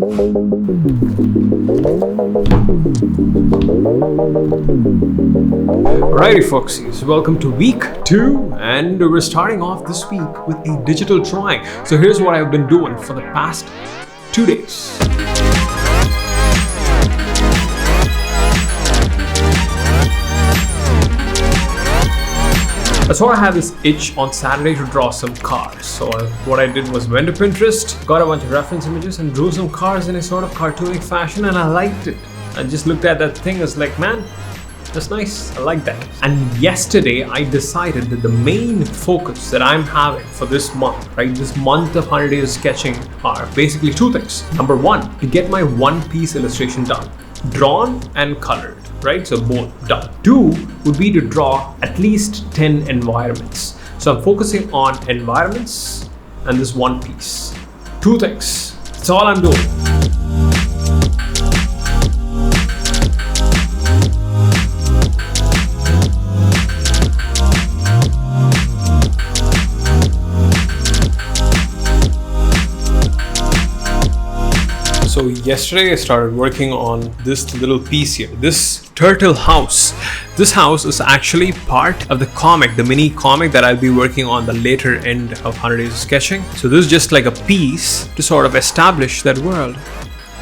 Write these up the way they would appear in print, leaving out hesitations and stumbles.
Alrighty folksies, welcome to week 2 and we're starting off this week with a digital drawing. So here's what I've been doing for the past 2 days. I sort of had this itch on Saturday to draw some cars. So what I did was went to Pinterest, got a bunch of reference images and drew some cars in a sort of cartoonic fashion, and I liked it. I just looked at that thing and was like, man, that's nice, I like that. And yesterday I decided that the main focus that I'm having for this month, right, this month of 100 days sketching are basically 2 things. Number 1, to get my one-piece illustration done, drawn and colored. Right, so both done. 2 would be to draw at least 10 environments. So I'm focusing on environments and this one piece. 2 things. That's all I'm doing. So yesterday I started working on this little piece here, this turtle house. This house is actually part of the comic, the mini comic that I'll be working on the later end of 100 days of sketching. So this is just like a piece to sort of establish that world,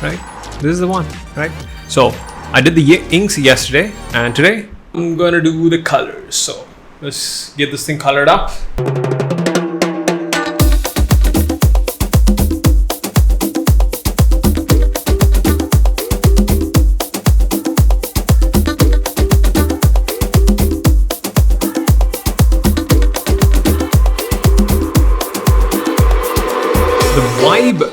right? This is the one, right? So I did the inks yesterday, and today I'm gonna do the colors. So let's get this thing colored up.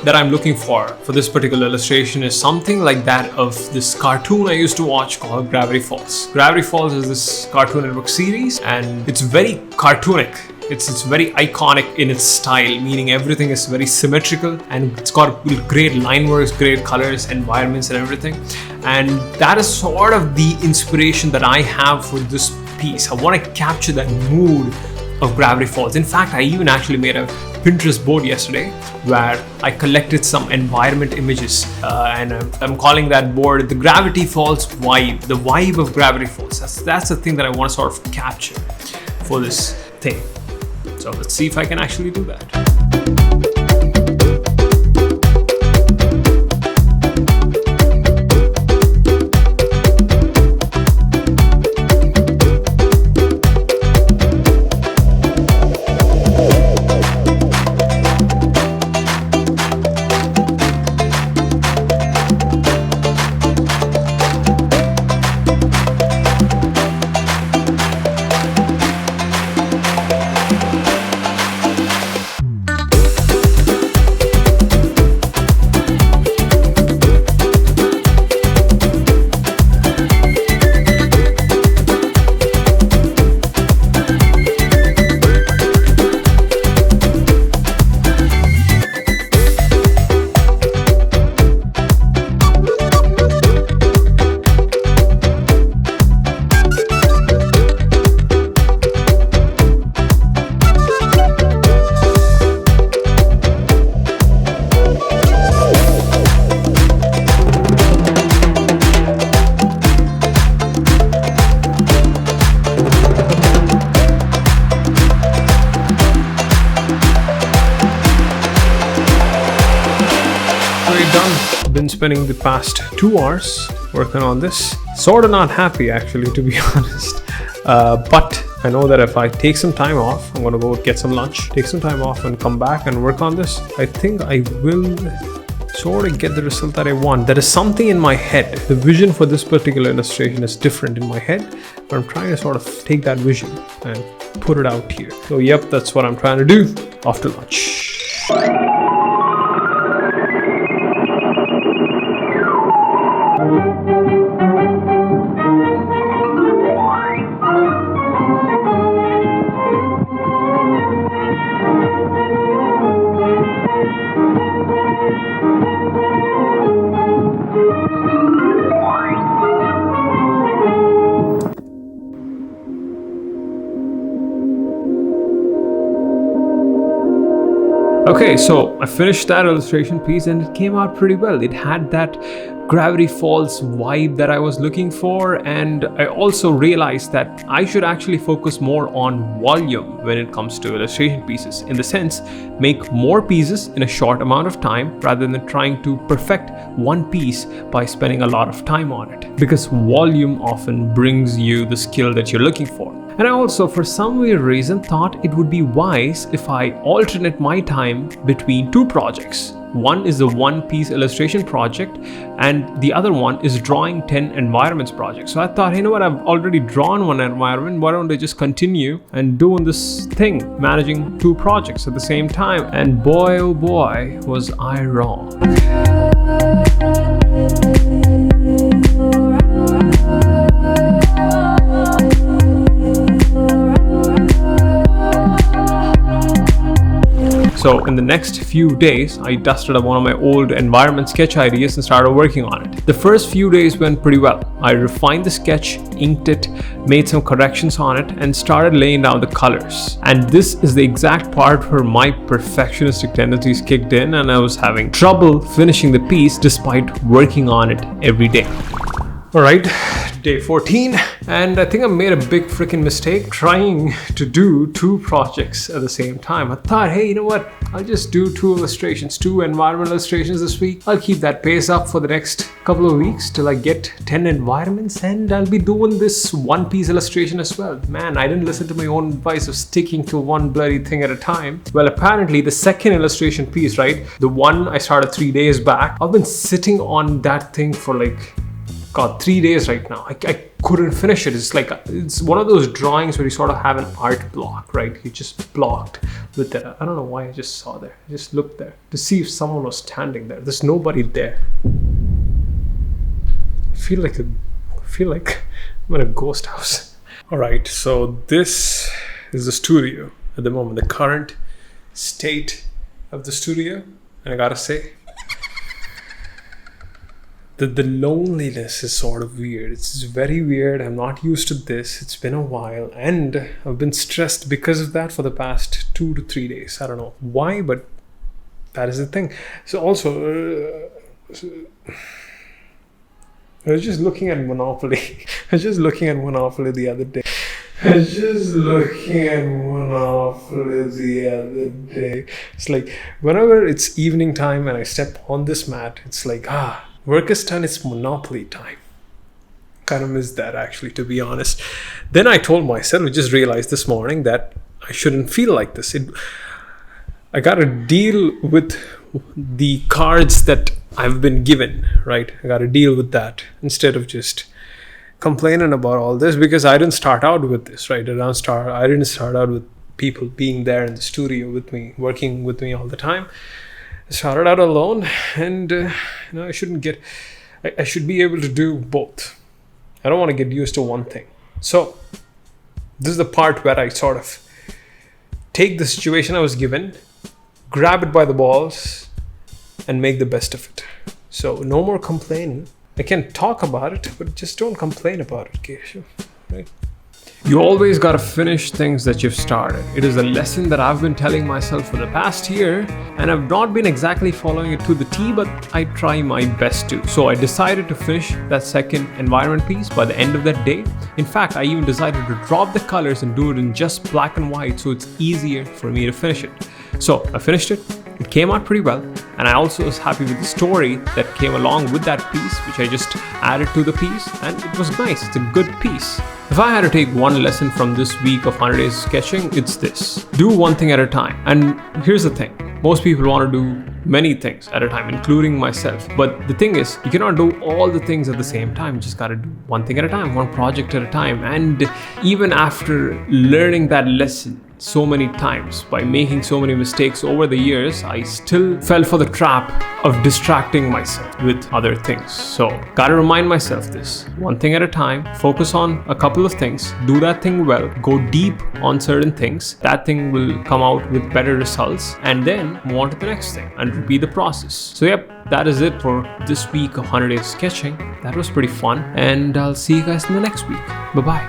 That I'm looking for this particular illustration is something like that of this cartoon I used to watch called Gravity Falls. Gravity Falls is this Cartoon Network series, and it's very cartoonic. It's very iconic in its style, meaning everything is very symmetrical and it's got great line works, great colors, environments and everything. And that is sort of the inspiration that I have for this piece. I want to capture that mood of Gravity Falls. In fact, I even actually made a Pinterest board yesterday where I collected some environment images, and I'm calling that board the Gravity Falls vibe, the vibe of Gravity Falls. That's the thing that I want to sort of capture for this thing. So let's see if I can actually do that. Been spending the past 2 hours working on this. Sort of not happy actually, to be honest, but I know that if I take some time off, I'm gonna go get some lunch, take some time off and come back and work on this. I think I will sort of get the result that I want. There is something in my head. The vision for this particular illustration is different in my head, but I'm trying to sort of take that vision and put it out here. So yep, that's what I'm trying to do after lunch. Okay, so I finished that illustration piece and it came out pretty well. It had that Gravity Falls vibe that I was looking for, and I also realized that I should actually focus more on volume when it comes to illustration pieces. In the sense, make more pieces in a short amount of time rather than trying to perfect one piece by spending a lot of time on it. Because volume often brings you the skill that you're looking for. And I also, for some weird reason, thought it would be wise if I alternate my time between two projects. One is the one-piece illustration project, and the other one is drawing 10 environments project. So I thought, you know what, I've already drawn one environment, why don't I just continue and doing this thing, managing two projects at the same time? And boy, oh boy, was I wrong. So in the next few days, I dusted up one of my old environment sketch ideas and started working on it. The first few days went pretty well. I refined the sketch, inked it, made some corrections on it, and started laying down the colors. And this is the exact part where my perfectionistic tendencies kicked in, and I was having trouble finishing the piece despite working on it every day. Alright, day 14, and I think I made a big freaking mistake trying to do two projects at the same time. I thought, hey, you know what? I'll just do two environment illustrations this week. I'll keep that pace up for the next couple of weeks till I get 10 environments, and I'll be doing this one-piece illustration as well. Man, I didn't listen to my own advice of sticking to one bloody thing at a time. Well, apparently the second illustration piece, right? The one I started 3 days back, I've been sitting on that thing for like, God, 3 days right now. I couldn't finish it. It's one of those drawings where you sort of have an art block, right? You just blocked with it. I don't know why I just saw there. I just looked there to see if someone was standing there. There's nobody there. I feel like I'm in a ghost house. All right, so this is the studio at the moment, the current state of the studio. And I gotta say, the loneliness is sort of weird. It's very weird. I'm not used to this. It's been a while, and I've been stressed because of that for the past 2 to 3 days. I don't know why, but that is the thing. So also, I was just looking at Monopoly. I was just looking at Monopoly the other day. It's like whenever it's evening time and I step on this mat, it's like, work is done, it's Monopoly time. Kind of miss that, actually, to be honest. Then I told myself, I just realized this morning that I shouldn't feel like this. I gotta deal with the cards that I've been given, right? I gotta deal with that instead of just complaining about all this, because I didn't start out with this, right? I didn't start out with people being there in the studio with me, working with me all the time. I started out alone, and I should be able to do both. I don't want to get used to one thing. So this is the part where I sort of take the situation I was given, grab it by the balls, and make the best of it. So no more complaining. I can talk about it, but just don't complain about it, Keshav, right? You always gotta finish things that you've started. It is a lesson that I've been telling myself for the past year, and I've not been exactly following it to the T, but I try my best to. So I decided to finish that second environment piece by the end of that day. In fact, I even decided to drop the colors and do it in just black and white so it's easier for me to finish it. So I finished it. It came out pretty well, and I also was happy with the story that came along with that piece, which I just added to the piece, and it was nice. It's a good piece. If I had to take one lesson from this week of 100 days sketching, it's this: do one thing at a time. And here's the thing: most people want to do many things at a time, including myself. But the thing is, you cannot do all the things at the same time. You just gotta do one thing at a time, one project at a time. And even after learning that lesson so many times, by making so many mistakes over the years, I still fell for the trap of distracting myself with other things. So gotta remind myself this: one thing at a time, focus on a couple of things, do that thing well, go deep on certain things. That thing will come out with better results, and then move on to the next thing and repeat the process. So yep, that is it for this week of 100 days sketching. That was pretty fun, and I'll see you guys in the next week. Bye-bye.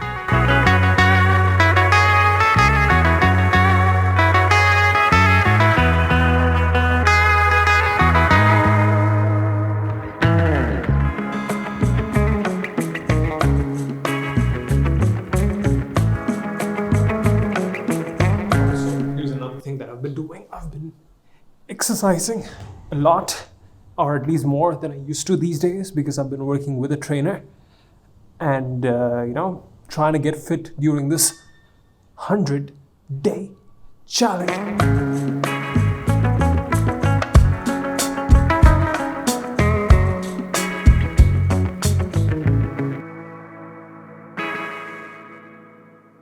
been doing? I've been exercising a lot, or at least more than I used to these days, because I've been working with a trainer and, trying to get fit during this 100-day challenge.